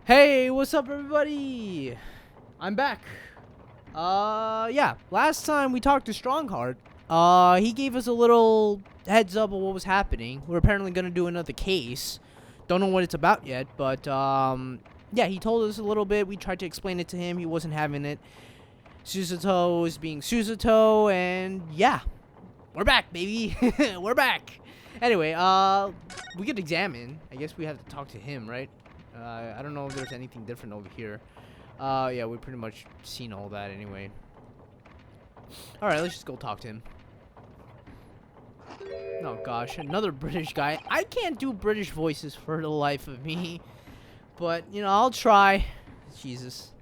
Hey, what's up, everybody? I'm back. Yeah. Last time we talked to Strongheart, he gave us a little heads up of what was happening. We're apparently gonna do another case. Don't know what it's about yet, but yeah, he told us a little bit. We tried to explain it to him. He wasn't having it. Susato is being Susato, and yeah, we're back, baby. We're back. Anyway, we could examine. I guess we have to talk to him, right? I don't know if there's anything different over here. Yeah, we've pretty much seen all that anyway. Alright, let's just go talk to him. Oh gosh, another British guy. I can't do British voices for the life of me. But, you know, I'll try. Jesus.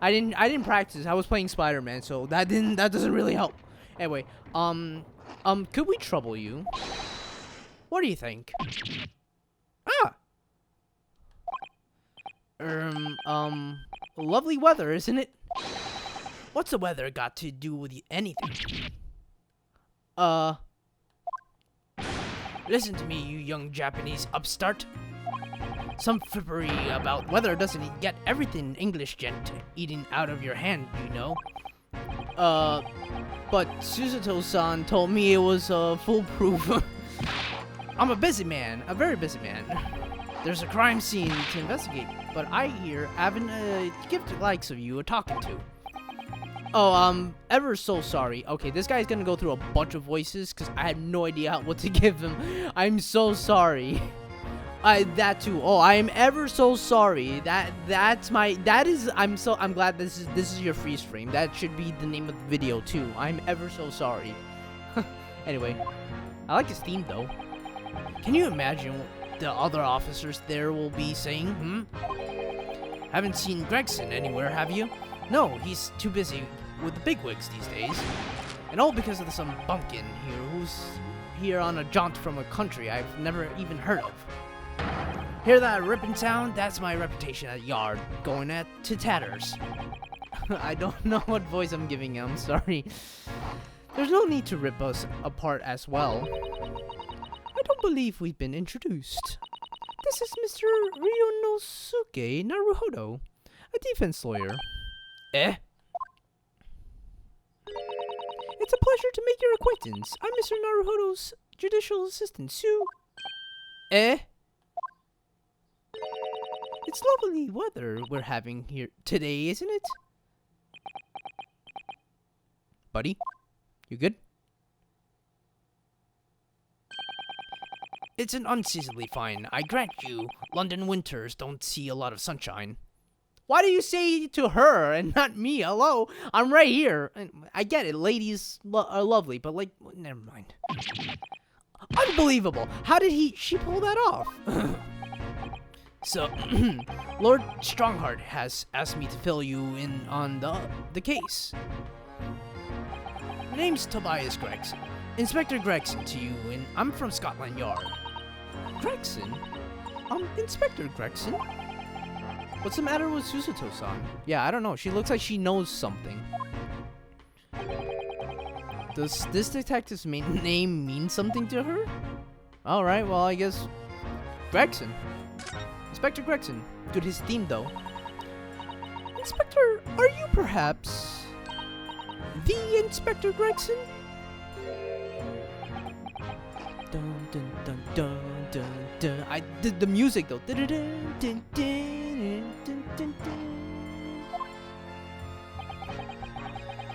I didn't practice. I was playing Spider-Man, so that doesn't really help. Anyway, could we trouble you? What do you think? Lovely weather, isn't it? What's the weather got to do with anything? Listen to me, you young Japanese upstart. Some frippery about weather doesn't get everything English gent eating out of your hand, you know. But Susato-san told me it was, foolproof. I'm a busy man, a very busy man. There's a crime scene to investigate, but I hear having a gifted likes of you are talking to. Oh, ever so sorry. Okay, this guy's gonna go through a bunch of voices because I had no idea what to give him. I'm so sorry. That too. Oh, I am ever so sorry. I'm glad this is your freeze frame. That should be the name of the video too. I'm ever so sorry. Anyway, I like his theme though. Can you imagine what the other officers there will be saying? Haven't seen Gregson anywhere, have you? No, he's too busy with the bigwigs these days. And all because of some bumpkin here who's here on a jaunt from a country I've never even heard of. Hear that ripping sound? That's my reputation at Yard, going to tatters. I don't know what voice I'm giving him, I'm sorry. There's no need to rip us apart as well. I don't believe we've been introduced. This is Mr. Ryonosuke Naruhodo, a defense lawyer. Eh? It's a pleasure to make your acquaintance. I'm Mr. Naruhodo's judicial assistant, Sue. Eh? It's lovely weather we're having here today, isn't it? Buddy? You good? It's an unseasonably fine. I grant you, London winters don't see a lot of sunshine. Why do you say to her and not me? Hello? I'm right here. I get it. Ladies are lovely, but like, never mind. Unbelievable. How did she pull that off? So, Lord Strongheart has asked me to fill you in on the case. My name's Tobias Gregson. Inspector Gregson to you, and I'm from Scotland Yard. Gregson? Inspector Gregson? What's the matter with Susato-san? Yeah, I don't know. She looks like she knows something. Does this detective's name mean something to her? Alright, well, I guess... Gregson. Inspector Gregson. Good, his theme, though. Inspector, are you perhaps... the Inspector Gregson? Dun, dun, dun, dun, dun, dun. I did the music though. Dun, dun, dun, dun, dun, dun, dun.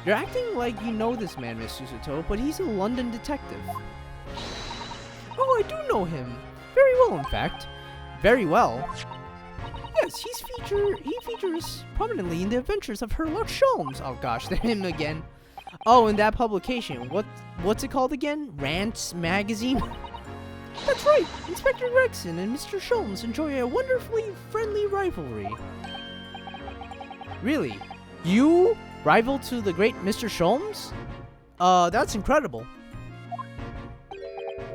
You're acting like you know this man, Miss Susato, but he's a London detective. Oh, I do know him. Very well, in fact. Very well. Yes, he features prominently in the adventures of Herlock Sholmes. Oh gosh, they're him again. Oh, in that publication. What's it called again? Rants Magazine? That's right. Inspector Gregson and Mr. Sholmes enjoy a wonderfully friendly rivalry. Really? You rival to the great Mr. Sholmes? That's incredible.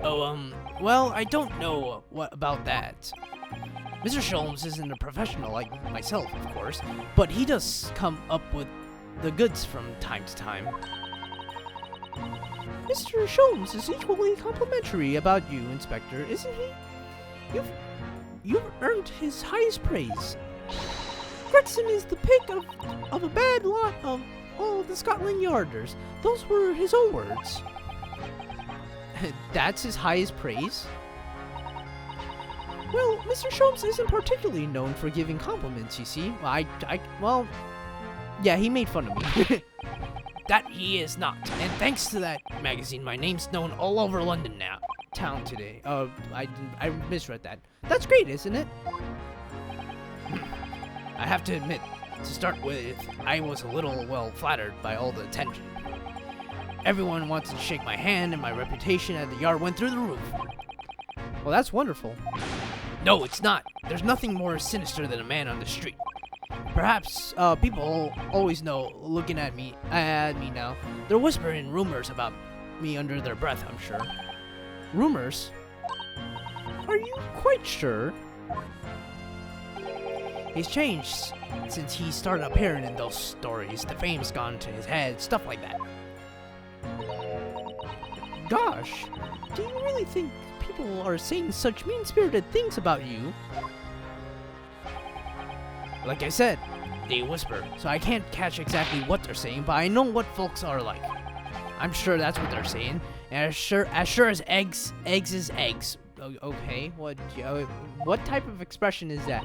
Oh, well, I don't know what about that. Mr. Sholmes isn't a professional like myself, of course, but he does come up with the goods from time to time. Mr. Sholmes is equally complimentary about you, Inspector, isn't he? You've earned his highest praise. Gregson is the pick of a bad lot of all the Scotland Yarders. Those were his own words. That's his highest praise? Well, Mr. Sholmes isn't particularly known for giving compliments, you see. Well, yeah, he made fun of me. That he is not. And thanks to that magazine, my name's known all over London now. Town today. I misread that. That's great, isn't it? I have to admit, to start with, I was a little, well, flattered by all the attention. Everyone wanted to shake my hand, and my reputation at the yard went through the roof. Well, that's wonderful. No, it's not. There's nothing more sinister than a man on the street. Perhaps people always know, looking at me now. They're whispering rumors about me under their breath, I'm sure. Rumors? Are you quite sure? He's changed since he started appearing in those stories. The fame's gone to his head, stuff like that. Gosh, do you really think people are saying such mean-spirited things about you? Like I said, they whisper, so I can't catch exactly what they're saying, but I know what folks are like. I'm sure that's what they're saying, and as sure as eggs is eggs. Okay, what type of expression is that?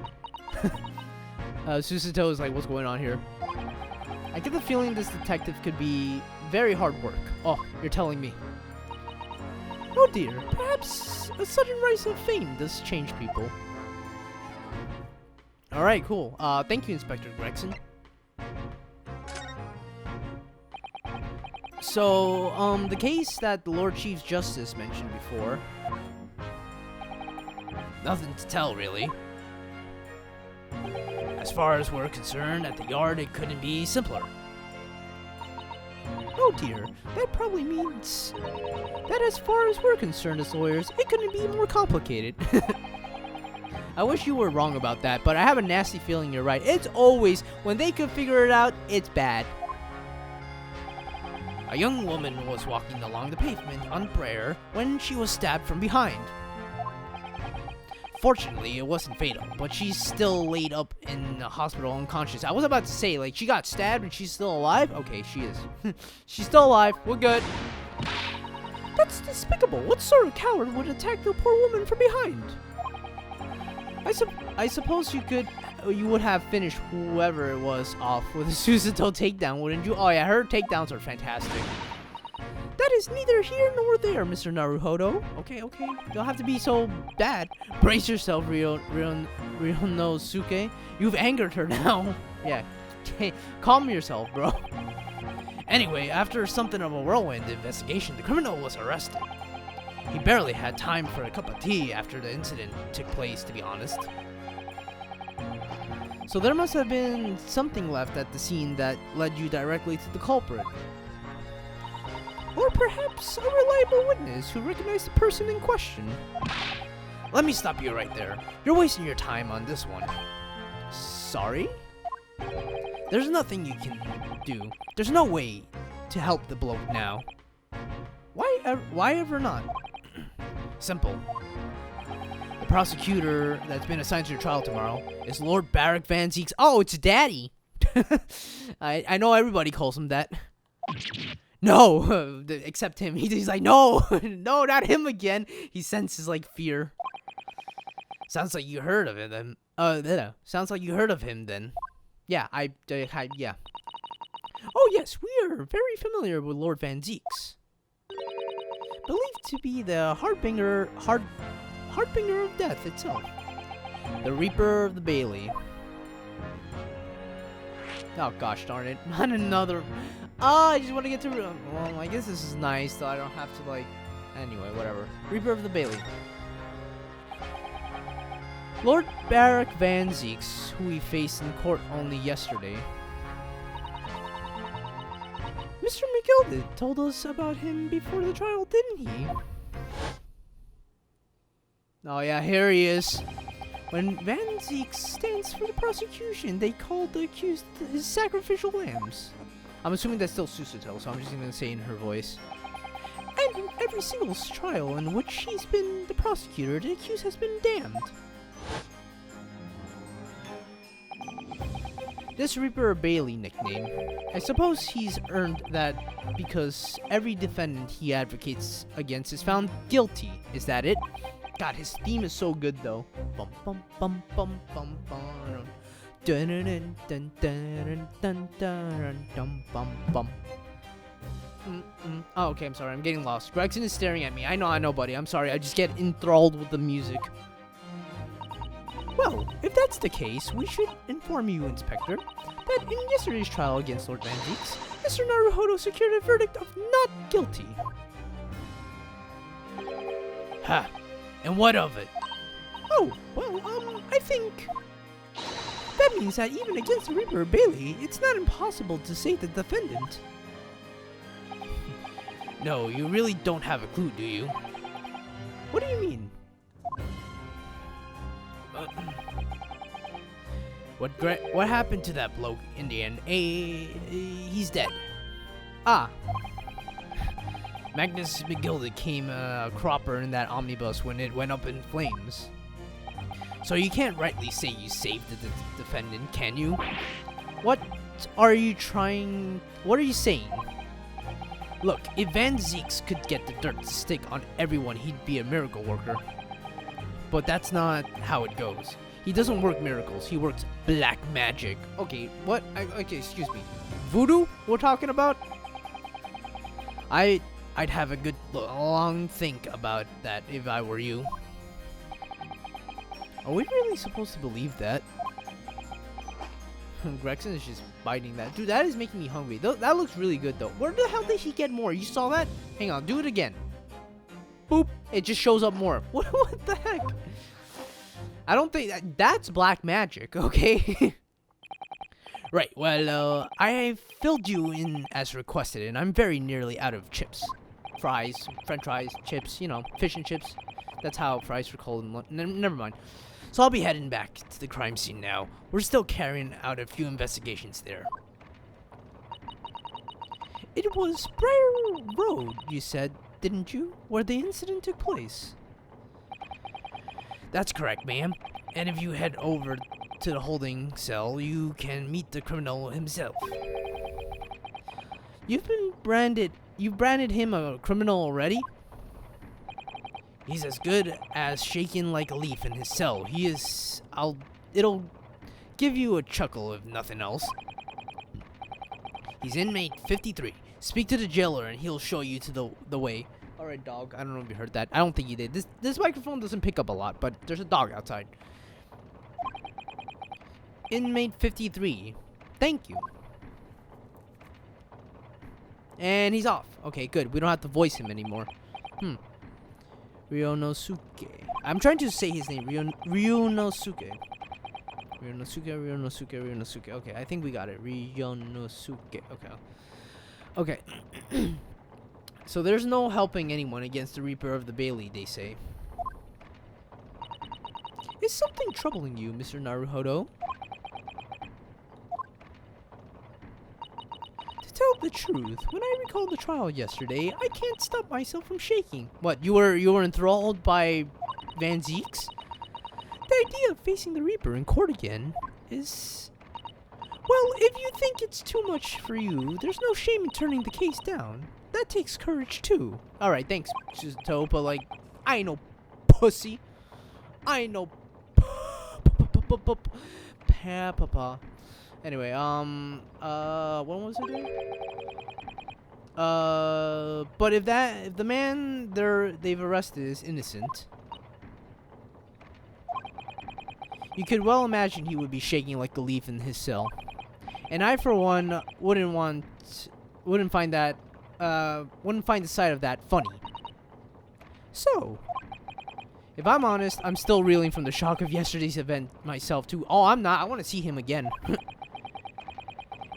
Susato is like, what's going on here? I get the feeling this detective could be very hard work. Oh, you're telling me. Oh dear, perhaps a sudden rise of fame does change people. Alright, cool. Thank you, Inspector Gregson. So, the case that the Lord Chief Justice mentioned before. Nothing to tell, really. As far as we're concerned, at the yard, it couldn't be simpler. Oh dear, that probably means that as far as we're concerned as lawyers, it couldn't be more complicated. I wish you were wrong about that, but I have a nasty feeling you're right. It's always, when they could figure it out, it's bad. A young woman was walking along the pavement on prayer when she was stabbed from behind. Fortunately, it wasn't fatal, but she's still laid up in the hospital unconscious. I was about to say, like, she got stabbed and she's still alive? Okay, she is. She's still alive. We're good. That's despicable. What sort of coward would attack the poor woman from behind? I suppose you would have finished whoever it was off with a Susato takedown, wouldn't you? Oh yeah, her takedowns are fantastic. That is neither here nor there, Mr. Naruhodo. Okay, you don't have to be so bad. Brace yourself, Ryonosuke. You've angered her now. Yeah, calm yourself, bro. Anyway, after something of a whirlwind investigation, the criminal was arrested. He barely had time for a cup of tea after the incident took place, to be honest. So there must have been something left at the scene that led you directly to the culprit. Or perhaps a reliable witness who recognized the person in question. Let me stop you right there. You're wasting your time on this one. Sorry? There's nothing you can do. There's no way to help the bloke now. Why ever not? Simple. The prosecutor that's been assigned to your trial tomorrow is Lord Barrack Van Zeeks. Oh, it's Daddy! I know everybody calls him that. No, except him. He's like, no, no, not him again. He senses like fear. Sounds like you heard of him then. Sounds like you heard of him then. Yeah, yeah. Oh yes, we are very familiar with Lord Van Zeeks. Believed to be the harbinger of death itself. The Reaper of the Bailey. Oh gosh darn it, not another. I just want to get to, well, I guess this is nice, so I don't have to, like, anyway, whatever. Reaper of the Bailey. Lord Barrack Van Zeeks, who we faced in court only yesterday. Mr. McGilded told us about him before the trial, didn't he? Oh yeah, here he is. When Van Zeeks stands for the prosecution, they call the accused his sacrificial lambs. I'm assuming that's still Susato, so I'm just going to say in her voice. And in every single trial in which she's been the prosecutor, the accused has been damned. This Reaper Bailey nickname, I suppose he's earned that because every defendant he advocates against is found guilty. Is that it? God, his theme is so good though. Bum bum bum bum bum bum. Dun dun dun dun dun dun dun bum bum. Oh, okay, I'm sorry, I'm getting lost. Gregson is staring at me. I know, buddy. I'm sorry, I just get enthralled with the music. Well, if that's the case, we should inform you, Inspector, that in yesterday's trial against Lord Van Zeeks, Mr. Naruhodo secured a verdict of not guilty. Ha! And what of it? Oh, well, I think... that means that even against the Reaper Bailey, it's not impossible to save the defendant. No, you really don't have a clue, do you? What do you mean? What happened to that bloke in the end? He's dead. Ah. Magnus McGilda came a cropper in that omnibus when it went up in flames. So you can't rightly say you saved the defendant, can you? What are you saying? Look, if Van Zeeks could get the dirt to stick on everyone, he'd be a miracle worker. But that's not how it goes. He doesn't work miracles, he works black magic. Okay, what? Okay, excuse me. Voodoo we're talking about? I'd have a good long think about that if I were you. Are we really supposed to believe that? Gregson is just biting that. Dude, that is making me hungry. That looks really good, though. Where the hell did he get more? You saw that? Hang on, do it again. Boop. It just shows up more. What the heck? I don't think that's black magic, okay? Right, well, I filled you in as requested, and I'm very nearly out of chips. Fries, french fries, chips, you know, fish and chips. That's how fries are called in London. Never mind. So I'll be heading back to the crime scene now. We're still carrying out a few investigations there. It was Briar Road, you said, didn't you? Where the incident took place. That's correct, ma'am. And if you head over to the holding cell, you can meet the criminal himself. You've branded him a criminal already? He's as good as shaking like a leaf in his cell. He is... It'll give you a chuckle if nothing else. He's inmate 53. Speak to the jailer and he'll show you to the way. Alright, dog. I don't know if you heard that. I don't think you did. This microphone doesn't pick up a lot, but there's a dog outside. Inmate 53. Thank you. And he's off. Okay, good. We don't have to voice him anymore. Ryonosuke. I'm trying to say his name. Ryonosuke. Ryonosuke. Okay, I think we got it. Ryonosuke. Okay. So there's no helping anyone against the Reaper of the Bailey, they say. Is something troubling you, Mr. Naruhodo? To tell the truth, when I recall the trial yesterday, I can't stop myself from shaking. What, you were enthralled by Van Zeeks? The idea of facing the Reaper in court again is... Well, if you think it's too much for you, there's no shame in turning the case down. That takes courage, too. Alright, thanks, Shizuto, but, like, I ain't no pussy. I ain't no... Papa. Anyway, what was it again? But if the man they've arrested is innocent, you could well imagine he would be shaking like a leaf in his cell. And I, for one, wouldn't find the sight of that funny. So, if I'm honest, I'm still reeling from the shock of yesterday's event myself, too. Oh, I'm not. I want to see him again.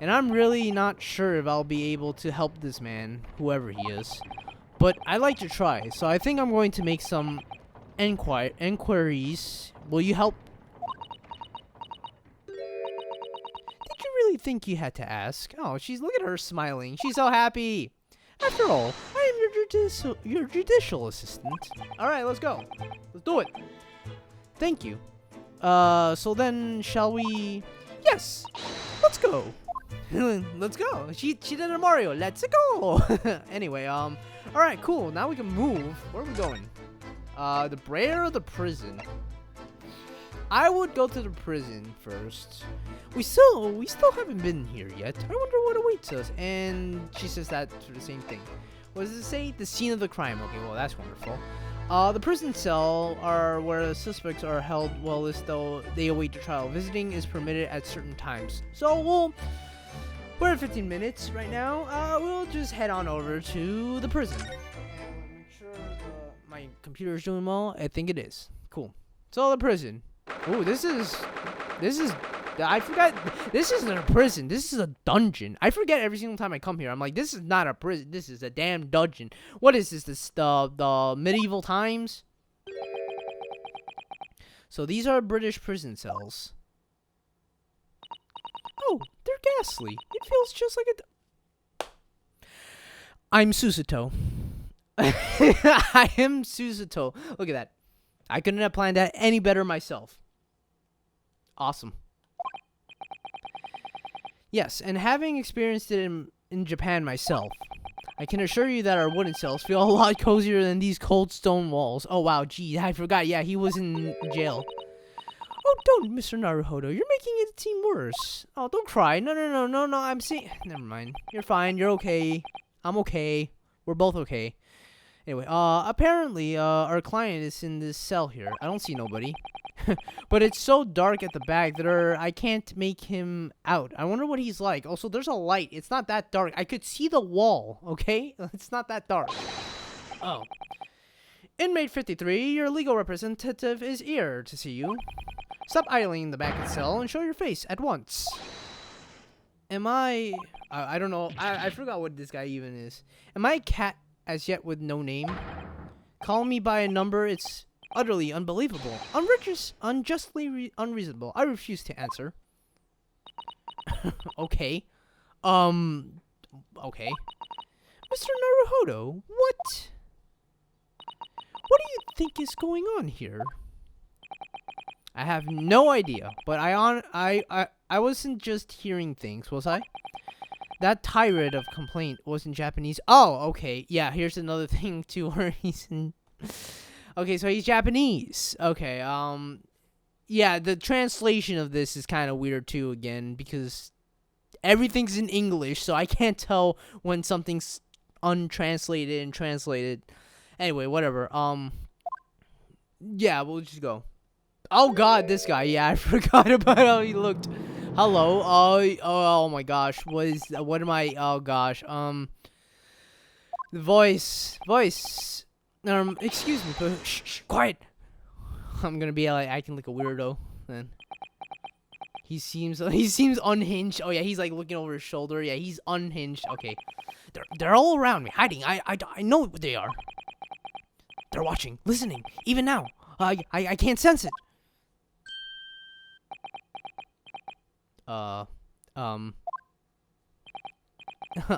And I'm really not sure if I'll be able to help this man, whoever he is. But I like to try, so I think I'm going to make some inquiries. Will you help? Did you really think you had to ask? Oh, look at her smiling. She's so happy. After all, I am your judicial assistant. Alright, let's go. Let's do it. Thank you. So then, shall we... Yes! Let's go. Let's go. She did a Mario. Let's go. Anyway, all right, cool. Now we can move. Where are we going? The Brer or the prison? I would go to the prison first. We still haven't been here yet. I wonder what awaits us. And she says that for the same thing. What does it say? The scene of the crime. Okay, well, that's wonderful. The prison cell are where the suspects are held well as though they await the trial. Visiting is permitted at certain times. So we're at 15 minutes right now. We'll just head on over to the prison. And make sure my computer is doing well. I think it is. Cool. So the prison. Oh, this is. I forgot. This isn't a prison. This is a dungeon. I forget every single time I come here. I'm like, this is not a prison. This is a damn dungeon. What is this? The medieval times? So these are British prison cells. Oh, they're ghastly. It feels just like a. I'm Susato. I am Susato. Look at that. I couldn't have planned that any better myself. Awesome. Yes, and having experienced it in Japan myself, I can assure you that our wooden cells feel a lot cozier than these cold stone walls. Oh, wow, gee, I forgot. Yeah, he was in jail. Oh, don't, Mr. Naruhodo. You're making it seem worse. Oh, don't cry. No, I'm saying... Never mind. You're fine. You're okay. I'm okay. We're both okay. Anyway, apparently, our client is in this cell here. I don't see nobody. But it's so dark at the back that I can't make him out. I wonder what he's like. Also, there's a light. It's not that dark. I could see the wall, okay? It's not that dark. Oh. Inmate 53, your legal representative is here to see you. Stop idling in the back of the cell and show your face at once. Am I don't know. I forgot what this guy even is. Am I a cat as yet with no name? Call me by a number. It's utterly unbelievable. Unjustly unreasonable. I refuse to answer. Okay. Okay. Mr. Naruhodo, what? What do you think is going on here? I have no idea, but I wasn't just hearing things, was I? That tirade of complaint was in Japanese. Oh, okay. Yeah, here's another thing too where he's in. Okay, so he's Japanese. Okay, yeah, the translation of this is kind of weird too again because everything's in English, so I can't tell when something's untranslated and translated. Anyway, whatever. Yeah, we'll just go. Oh god, this guy. Yeah, I forgot about how he looked. Hello. Oh my gosh. What am I? Oh gosh. The voice. Excuse me. Shh, quiet. I'm gonna be like acting like a weirdo then. He seems unhinged. Oh yeah, he's like looking over his shoulder. Yeah, he's unhinged. Okay. They're all around me, hiding. I know what they are. They're watching, listening, even now. I can't sense it.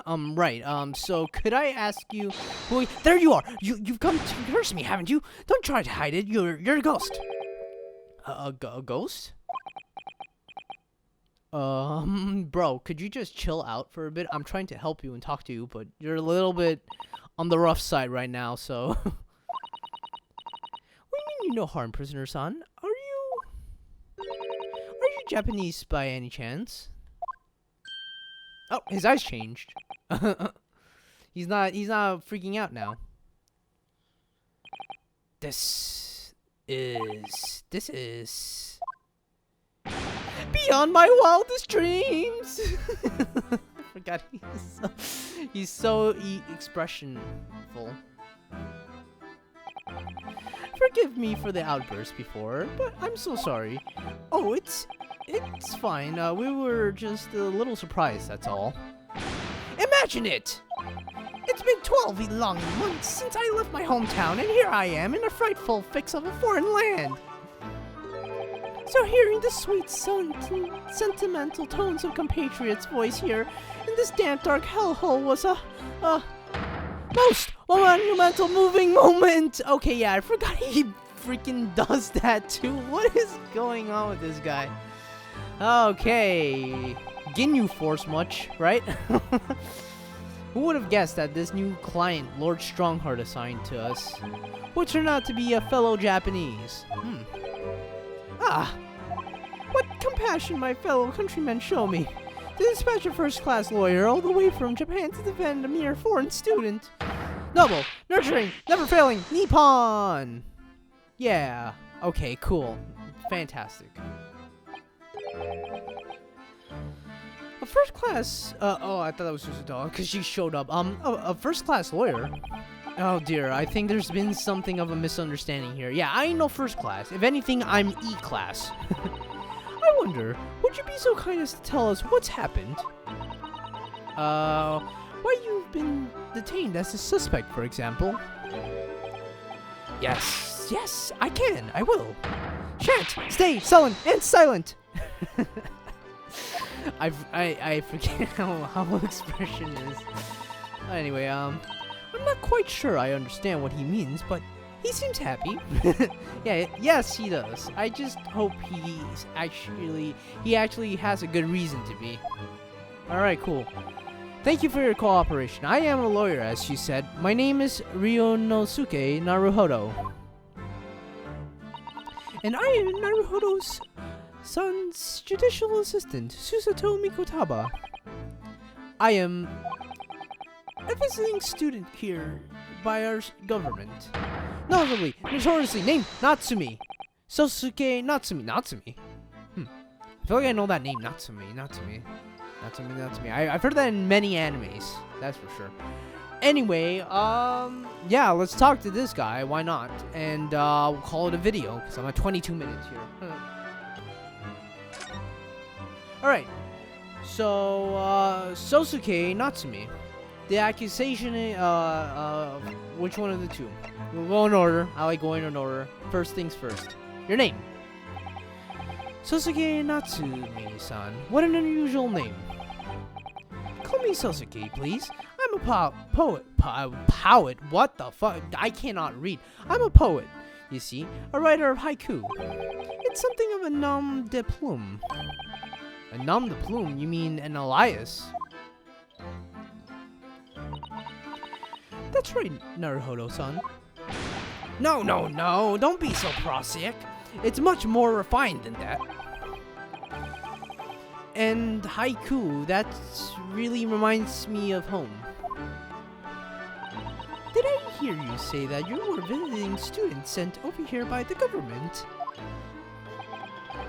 Right. So could I ask you? Well, there you are. You've come to curse me, haven't you? Don't try to hide it. You're a ghost. A ghost? Bro, could you just chill out for a bit? I'm trying to help you and talk to you, but you're a little bit on the rough side right now, so. What do you mean no harm, prisoner-san? Are you Japanese by any chance? Oh, his eyes changed. He's not freaking out now. This is beyond my wildest dreams. I forgot he's so expressionful. Forgive me for the outburst before, but I'm so sorry. Oh, it's fine. We were just a little surprised, that's all. Imagine it! It's been 12 long months since I left my hometown, and here I am in a frightful fix of a foreign land. So hearing the sweet, sentimental tones of compatriot's voice here in this damp, dark hellhole was a most monumental, moving moment. Okay, yeah, I forgot he freaking does that too. What is going on with this guy? Okay, Ginyu Force much, right? Who would have guessed that this new client Lord Strongheart assigned to us would turn out to be a fellow Japanese? Ah, what compassion my fellow countrymen show me. To dispatch a first-class lawyer all the way from Japan to defend a mere foreign student. Noble, nurturing, never failing, Nippon! Yeah, okay, cool. Fantastic. A first-class, oh, I thought that was just a dog, because she showed up. A first-class lawyer? Oh dear, I think there's been something of a misunderstanding here. Yeah, I ain't no first class. If anything, I'm E-class. I wonder, would you be so kind as to tell us what's happened? Why you've been detained as a suspect, for example? Yes, I can, I will. Shan't stay sullen and silent. I forget how expression is. Anyway, I'm not quite sure I understand what he means, but he seems happy. Yes, he does. I just hope he actually has a good reason to be. Alright, cool. Thank you for your cooperation. I am a lawyer, as she said. My name is Ryonosuke Naruhodo. And I am Naruhodo's son's judicial assistant, Susato Mikotaba. I am a visiting student here by our government. Notably, notoriously named Natsume. Soseki Natsume. Natsume? I feel like I know that name. Natsume. I've heard that in many animes. That's for sure. Anyway, yeah, let's talk to this guy. Why not? And, we'll call it a video, because I'm at 22 minutes here. Alright. So, Soseki Natsume. The accusation, which one of the two? We'll go in order. I like going in order. First things first. Your name. Soseki Natsume-san. What an unusual name. Call me Soseki, please. I'm a poet. Poet? What the fuck? I cannot read. I'm a poet, you see. A writer of haiku. It's something of a nom de plume. A nom de plume? You mean an alias? That's right, Naruhodo-san. No, don't be so prosaic. It's much more refined than that. And haiku, that really reminds me of home. Did I hear you say that you were a visiting student sent over here by the government?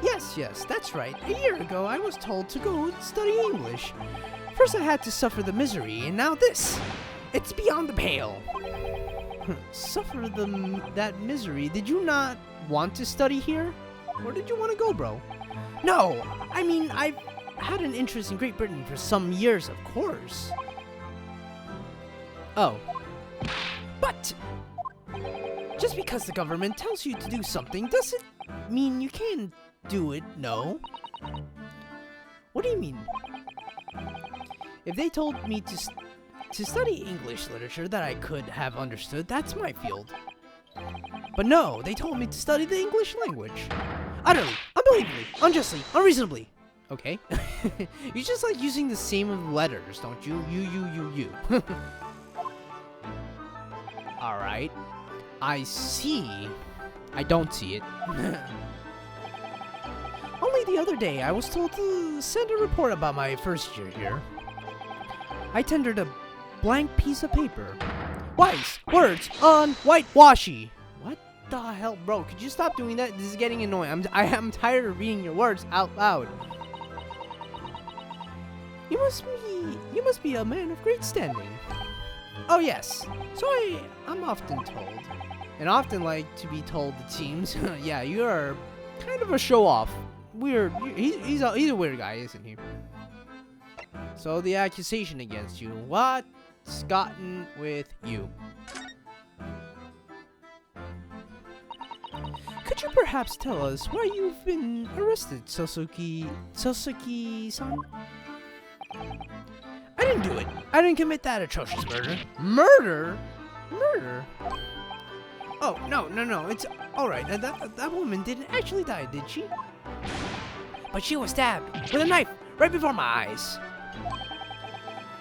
Yes, that's right. A year ago, I was told to go study English. First I had to suffer the misery, and now this. It's beyond the pale. Suffer that misery? Did you not want to study here? Or did you want to go, bro? No, I mean, I've had an interest in Great Britain for some years, of course. Oh. But just because the government tells you to do something doesn't mean you can do it, no? What do you mean? If they told me to study English literature that I could have understood, that's my field. But no, they told me to study the English language. Utterly, unbelievably, unjustly, unreasonably. Okay. You just like using the same letters, don't you? You. Alright. I see. I don't see it. Only the other day, I was told to send a report about my first year here. I tendered a blank piece of paper. Wise words on whitewashy. What the hell, bro? Could you stop doing that? This is getting annoying. I'm tired of reading your words out loud. You must be a man of great standing. Oh yes. So I'm often told, and often like to be told it seems. Yeah, you are kind of a show-off. Weird. He's a weird guy, isn't he? So the accusation against you. What's gotten with you? Could you perhaps tell us why you've been arrested, Soseki-san? I didn't do it. I didn't commit that atrocious murder. Murder? Oh, no. It's alright. That woman didn't actually die, did she? But she was stabbed with a knife right before my eyes.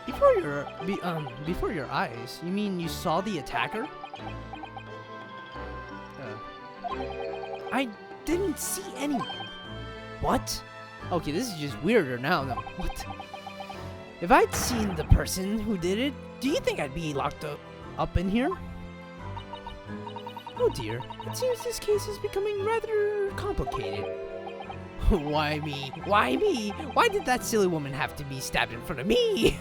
Before your eyes? You mean you saw the attacker? I didn't see anyone. What? Okay, this is just weirder now. No, what? If I'd seen the person who did it, do you think I'd be locked up in here? Oh dear, it seems this case is becoming rather complicated. Why me? Why me? Why did that silly woman have to be stabbed in front of me?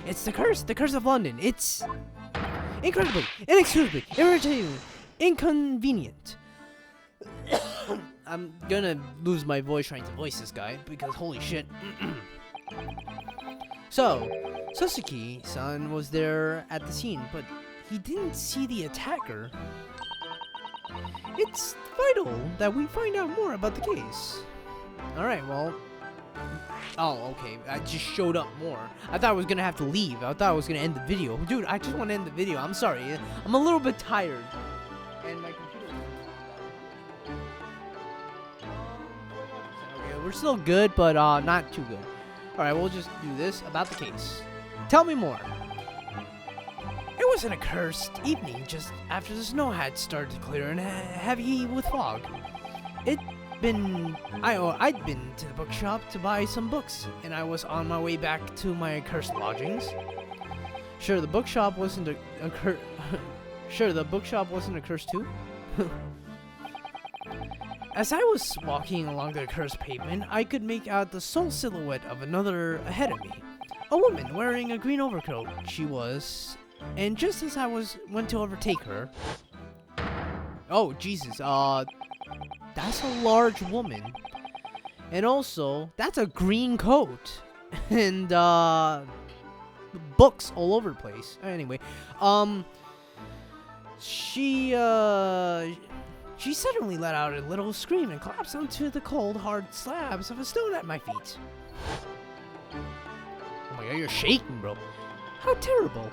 It's the curse of London. It's incredibly, inexcusably, irritating, inconvenient. I'm gonna lose my voice trying to voice this guy because holy shit. So, Soseki-san was there at the scene, but he didn't see the attacker. It's vital that we find out more about the case. Alright, well. Oh, okay. I just showed up more. I thought I was gonna have to leave. I thought I was gonna end the video. Dude, I just want to end the video. I'm sorry. I'm a little bit tired. And my computer. Okay, we're still good, but not too good. Alright, we'll just do this about the case. Tell me more. It was an accursed evening just after the snow had started to clear and heavy with fog. I'd been to the bookshop to buy some books, and I was on my way back to my accursed lodgings. Sure, the bookshop wasn't a curse too. As I was walking along the accursed pavement, I could make out the sole silhouette of another ahead of me. A woman wearing a green overcoat, she was. And just as I went to overtake her... Oh, Jesus, that's a large woman. And also, that's a green coat. And, books all over the place. Anyway, she suddenly let out a little scream and collapsed onto the cold, hard slabs of a stone at my feet. Oh my god, you're shaking, bro. How terrible.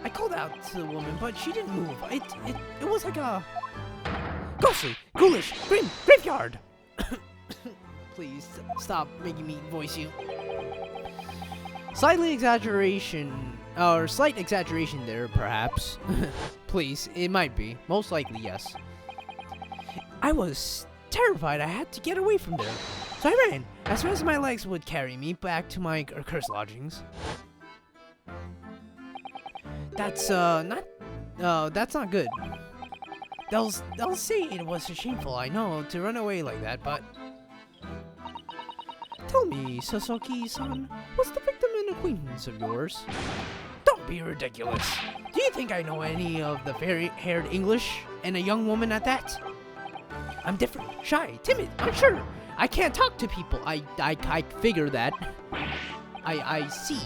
I called out to the woman, but she didn't move. It was like a ghostly, ghoulish, grim graveyard. Please, stop making me voice you. Slight exaggeration there, perhaps. Please, it might be. Most likely, yes. I was terrified. I had to get away from there. So I ran as fast as my legs would carry me back to my cursed lodgings. That's not good. They'll say it was shameful, I know, to run away like that, but... Tell me, Soseki-san, was the victim an acquaintance of yours? Don't be ridiculous. Do you think I know any of the fair-haired English, and a young woman at that? I'm different, shy, timid, unsure. I can't talk to people. I figure that. I see.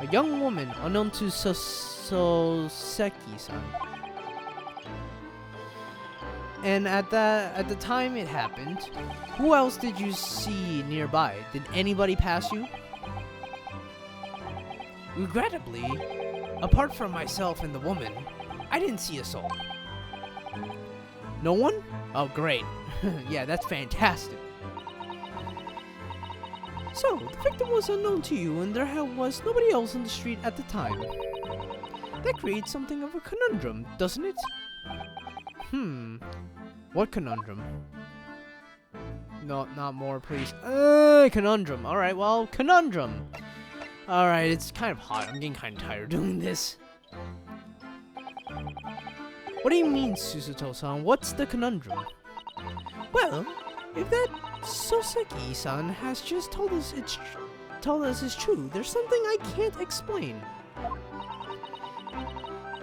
A young woman unknown to Soseki-san. And at the time it happened, who else did you see nearby? Did anybody pass you? Regrettably, apart from myself and the woman, I didn't see a soul. No one? Oh, great. Yeah, that's fantastic. So, the victim was unknown to you and there was nobody else on the street at the time. That creates something of a conundrum, doesn't it? What conundrum? No, not more, please. Conundrum. Alright, well, conundrum. Alright, it's kind of hot. I'm getting kind of tired doing this. What do you mean, Susato-san? What's the conundrum? Well, if that Soseki-san has just told us it's true, there's something I can't explain.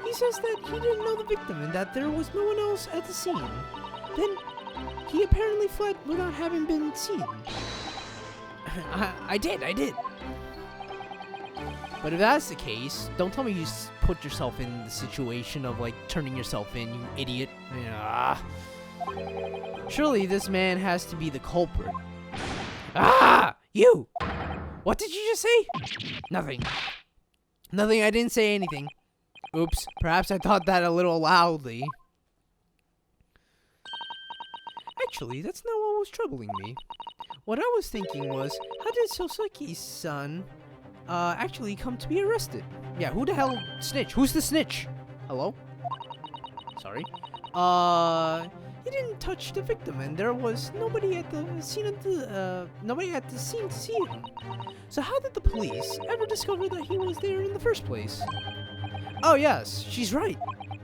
He says that he didn't know the victim and that there was no one else at the scene. Then, he apparently fled without having been seen. I did. But if that's the case, don't tell me you put yourself in the situation of, like, turning yourself in, you idiot. Surely this man has to be the culprit. You! What did you just say? Nothing, I didn't say anything. Oops, perhaps I thought that a little loudly. Actually, that's not what was troubling me. What I was thinking was, how did Soseki's son actually come to be arrested? Yeah, who the hell snitch? Who's the snitch? Hello? Sorry. He didn't touch the victim, and there was nobody at the scene to see him. So how did the police ever discover that he was there in the first place? Oh yes, she's right.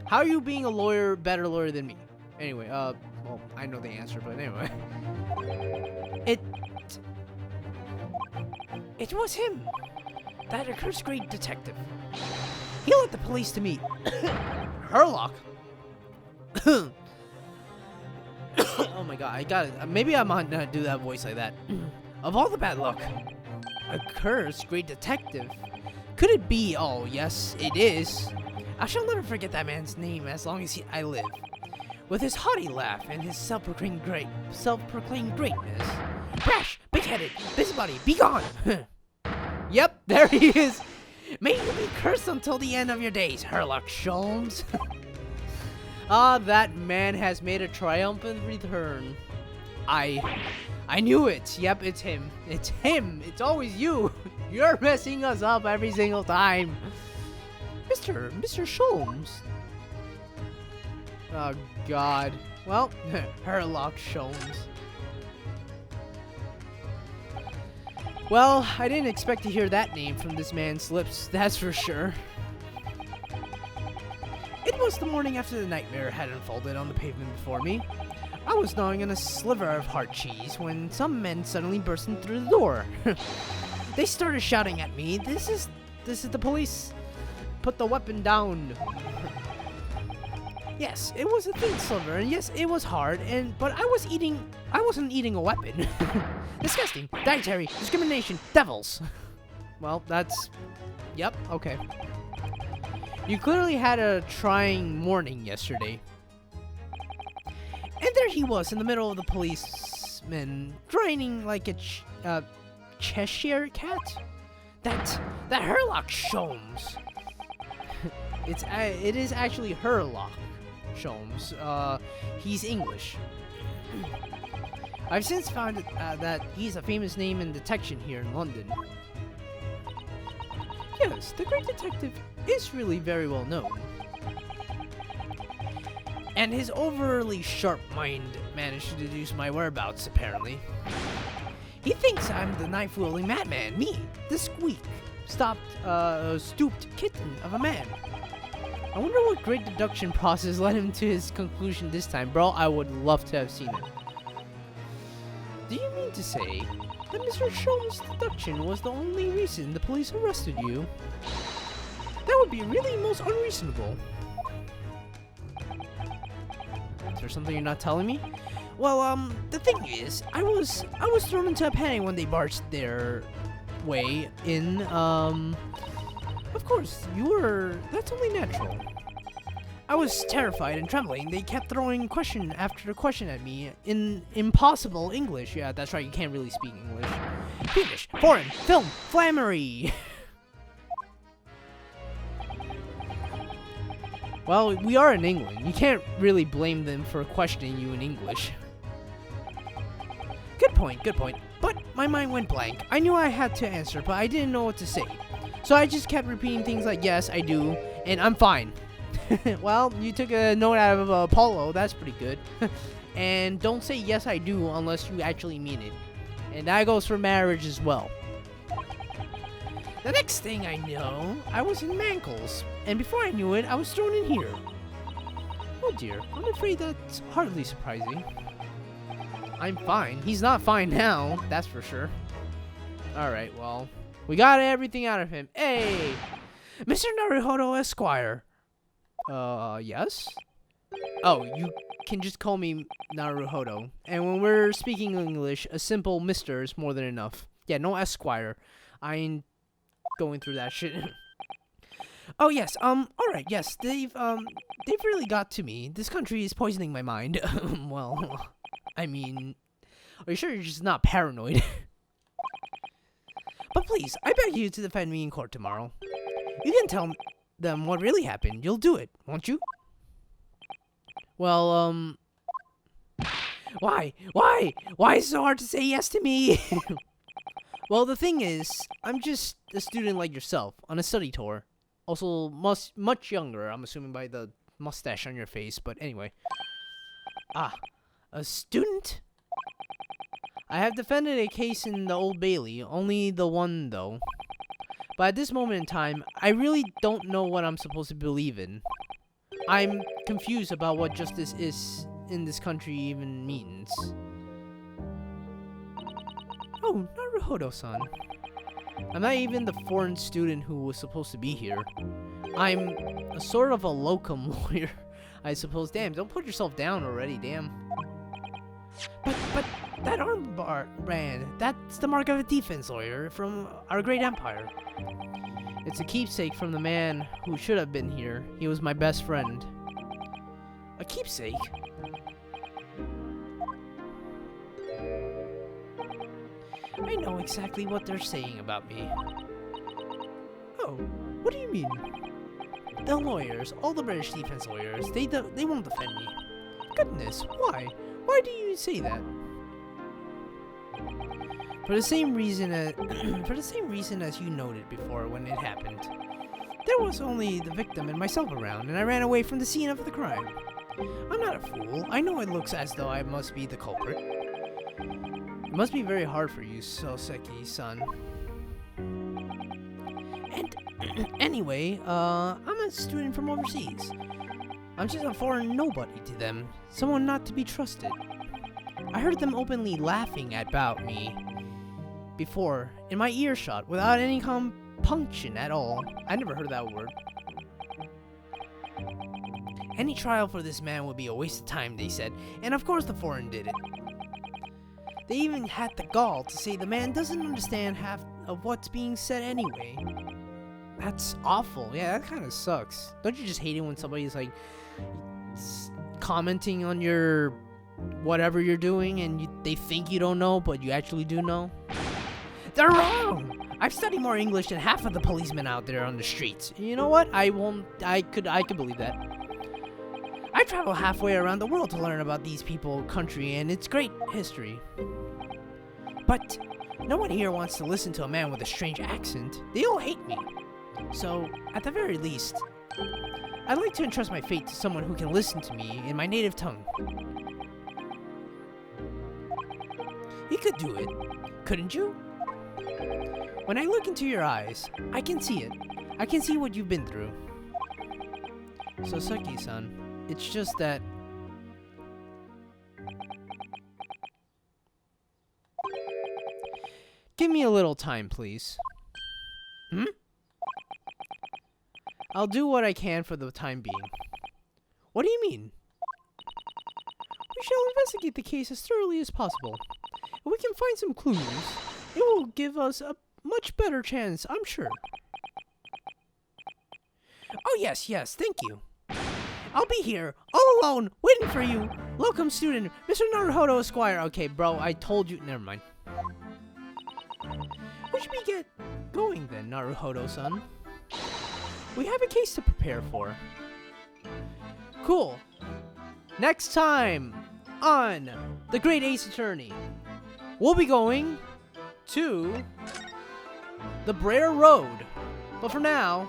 How are you being a lawyer, better lawyer than me? Anyway, well, I know the answer, but anyway. It was him. That accursed great detective. He led the police to meet Herlock. Oh my god, I got it. Maybe I'm not gonna do that voice like that. Of all the bad luck. Accursed great detective. Could it be? Oh, yes, it is. I shall never forget that man's name as long as I live. With his haughty laugh and his self-proclaimed greatness. Brash, big-headed, busybody, be gone! Yep, there he is. May you be cursed until the end of your days, Herlock Sholmes. Ah, that man has made a triumphant return. I knew it. Yep, it's him. It's him. It's always you. You're messing us up every single time. Mr. Sholmes. Oh, God. Well, Herlock Sholmes. Well, I didn't expect to hear that name from this man's lips, that's for sure. It was the morning after the nightmare had unfolded on the pavement before me. I was gnawing on a sliver of hard cheese when some men suddenly burst in through the door. They started shouting at me, This is the police. Put the weapon down. Yes, it was a thin sliver, and yes, it was hard, but I wasn't eating a weapon. Disgusting, dietary, discrimination, devils. Well, yep, okay. You clearly had a trying morning yesterday. And there he was in the middle of the policeman, grinding like a Cheshire cat. That Herlock Sholmes. It is actually Herlock Sholmes. He's English. I've since found that he's a famous name in detection here in London. Yes, the great detective is really very well known. And his overly sharp mind managed to deduce my whereabouts, apparently. He thinks I'm the knife-wielding madman, me, the stooped kitten of a man. I wonder what great deduction process led him to his conclusion this time, bro. I would love to have seen it. Do you mean to say that Mr. Sholmes' deduction was the only reason the police arrested you? That would be really most unreasonable. Is there something you're not telling me? Well, the thing is, I was thrown into a panic when they barged their way in. Of course, that's only natural. I was terrified and trembling. They kept throwing question after question at me in impossible English. Yeah, that's right, you can't really speak English. English, foreign, film, flammery. Well, we are in England. You can't really blame them for questioning you in English. Good point, good point. But my mind went blank. I knew I had to answer, but I didn't know what to say. So I just kept repeating things like, yes, I do, and I'm fine. Well, you took a note out of Apollo. That's pretty good. And don't say yes, I do unless you actually mean it. And that goes for marriage as well. The next thing I know, I was in Mankles. And before I knew it, I was thrown in here. Oh dear, I'm afraid that's hardly surprising. I'm fine. He's not fine now, that's for sure. Alright, well, we got everything out of him. Hey! Mr. Naruhodo Esquire. Yes? Oh, you can just call me Naruhodo. And when we're speaking English, a simple Mr. is more than enough. Yeah, no Esquire. I ain't going through that shit. Oh, yes, alright, yes, they've really got to me. This country is poisoning my mind. Well, I mean, are you sure you're just not paranoid? But please, I beg you to defend me in court tomorrow. You can tell them what really happened. You'll do it, won't you? Well, Why? Why? Why is it so hard to say yes to me? Well, the thing is, I'm just a student like yourself on a study tour. Also, much younger, I'm assuming by the mustache on your face, but anyway. Ah, a student? I have defended a case in the Old Bailey, only the one though. But at this moment in time, I really don't know what I'm supposed to believe in. I'm confused about what justice is in this country even means. Oh, Naruhodo-san. I'm not even the foreign student who was supposed to be here. I'm a sort of a locum lawyer, I suppose. Damn, don't put yourself down already, damn. But that armband, that's the mark of a defense lawyer from our great empire. It's a keepsake from the man who should have been here. He was my best friend. A keepsake? I know exactly what they're saying about me. Oh, what do you mean? The lawyers, all the British defense lawyers, they won't defend me. Goodness, why? Why do you say that? For the same reason as you noted before when it happened. There was only the victim and myself around, and I ran away from the scene of the crime. I'm not a fool. I know it looks as though I must be the culprit. It must be very hard for you, Soseki-san. And anyway, I'm a student from overseas. I'm just a foreign nobody to them, someone not to be trusted. I heard them openly laughing about me before, in my earshot, without any compunction at all. I never heard that word. Any trial for this man would be a waste of time, they said, and of course the foreign did it. They even had the gall to say the man doesn't understand half of what's being said anyway. That's awful. Yeah, that kind of sucks. Don't you just hate it when somebody's like commenting on your whatever you're doing and they think you don't know, but you actually do know? They're wrong! I've studied more English than half of the policemen out there on the streets. You know what? I could believe that. I travel halfway around the world to learn about these people, country, and its great history. But no one here wants to listen to a man with a strange accent. They all hate me. So, at the very least, I'd like to entrust my fate to someone who can listen to me in my native tongue. You could do it, couldn't you? When I look into your eyes, I can see it. I can see what you've been through. Soseki-san, it's just that... Give me a little time, please. Hmm? I'll do what I can for the time being. What do you mean? We shall investigate the case as thoroughly as possible. If we can find some clues, it will give us a much better chance, I'm sure. Oh yes, thank you. I'll be here, all alone, waiting for you. Locum student, Mr. Naruhodo Esquire. Okay, bro, I told you. Never mind. We should get going then, Naruhodo-san. We have a case to prepare for. Cool. Next time on The Great Ace Attorney, we'll be going to the Brer Road. But for now,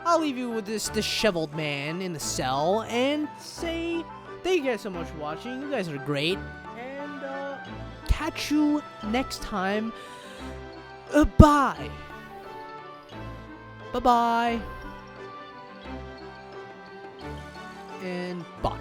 I'll leave you with this disheveled man in the cell and say thank you guys so much for watching. You guys are great. And catch you next time. Bye. Bye-bye. And bye.